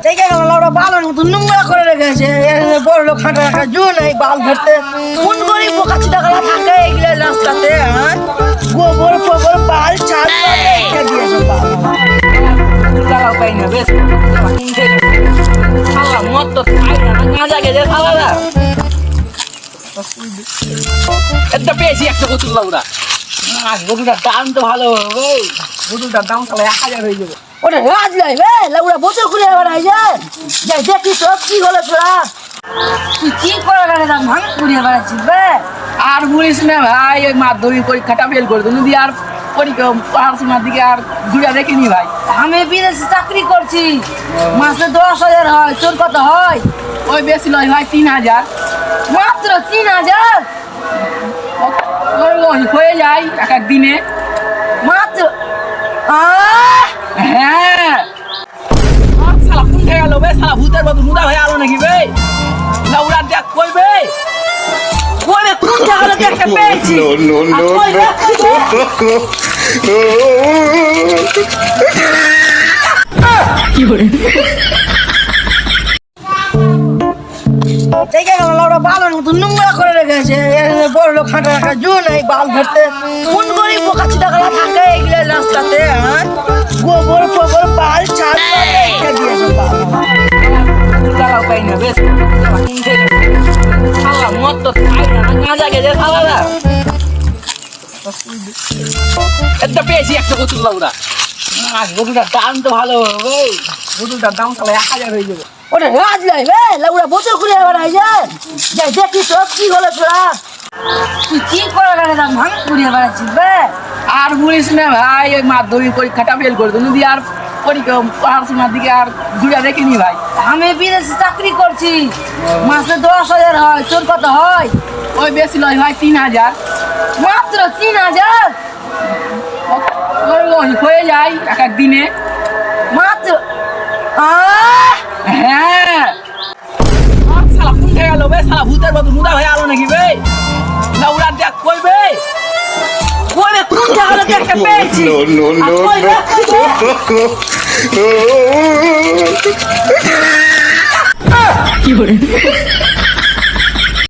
দেখে গেল ওরা বালের মতো নোংরা করে রেখেছে। বড় লোক হাঁটা রাখা জো নাই বাল ধরতে। কোন গরিব বোকা চিটাকালা থাকে এগুলো রাস্তাতে? হ্যাঁ, গোবর ফোবর বাল ছাড় রেখে দিয়েছে। টাকা পাই না বেশ শালা মদ তো খাই না গাঁজা গেছে শালারা। একটা পেয়েছি একটা কচুর লাউরা। গরুটার দাম তো ভালো হবে, গরুটার দাম তাহলে 1000 হয়ে যাবে। ওটা রাজ লাই বে লাউরা বছর করে আবার আইছে। যাই দেখি তো কি হলো তোরা, তুই কি করে গেলে দাম ভাঙ করে আবার আছিস বে? আর বলিস না ভাই, ওই মাধ্যমিক পরীক্ষাটা ফেল করে দিল দিয়ে আর পরীক্ষা পড়াশোনার দিকে আর ঘুরে দেখিনি ভাই। আমি বিদেশে চাকরি করছি, মাসে 10,000 হয়। তোর কত হয়? ওই বেশি নয় ভাই, 3000। মাত্র 3,000? ওই হয়ে যায় এক এক দিনে। মাত্র হ্যাঁ শালা কোন খেয়ে গেল বে? শালা ভূতের মতো মুদা হয়ে আলো নাকি বে? লাউরা দেখ কই বে? ওরে কোন জায়গাটা দেখতে পেয়েছি? No, no, no, আর কই no. দেখে গেল ওরা বালের মতো নোংরা করে রেখেছে। বড় লোক হাঁটা রাখা জো নাই বাল ধরতে। কোন গরিব বোকা চিটাকালা থাকে এগুলো রাস্তাতে? হ্যাঁ, গোবর ফোবর বাল ছাড় রেখে দিয়েছে। টাকা পাই না বেশ শালা মদ তো খাই না গাঁজা গেছে শালারা। একটা পেয়েছি একটা কচুর লাউরা। গরুটার দাম তো ভালো হবে, গরুটার দাম তাহলে 1000 হয়ে যাবে। ওটা রাজ লাই বে লাউরা বছর করে আবার আইছে। যাই দেখি তো কি হলো তোরা, তুই কি করে গেলে দাম ভাঙ করে আবার আছিস বে? আর বলিস না ভাই, ওই মাধ্যমিক পরীক্ষাটা ফেল করে দিল দিয়ে আর পরীক্ষা পড়াশোনার দিকে আর ঘুরে দেখিনি ভাই। আমি বিদেশে চাকরি করছি, মাসে 10,000 হয়। তোর কত হয়? ওই বেশি নয় ভাই, 3000। মাত্র 3,000? ওই হয়ে যায় এক এক দিনে। মাত্র হ্যাঁ শালা কোন খেয়ে গেল বে? শালা ভূতের মতো মুদা হয়ে আলো নাকি বে? লাউরা দেখ কই বে? ওরে কোন জায়গাটা দেখতে পেয়েছি? No, no, আর no, কই no. বে?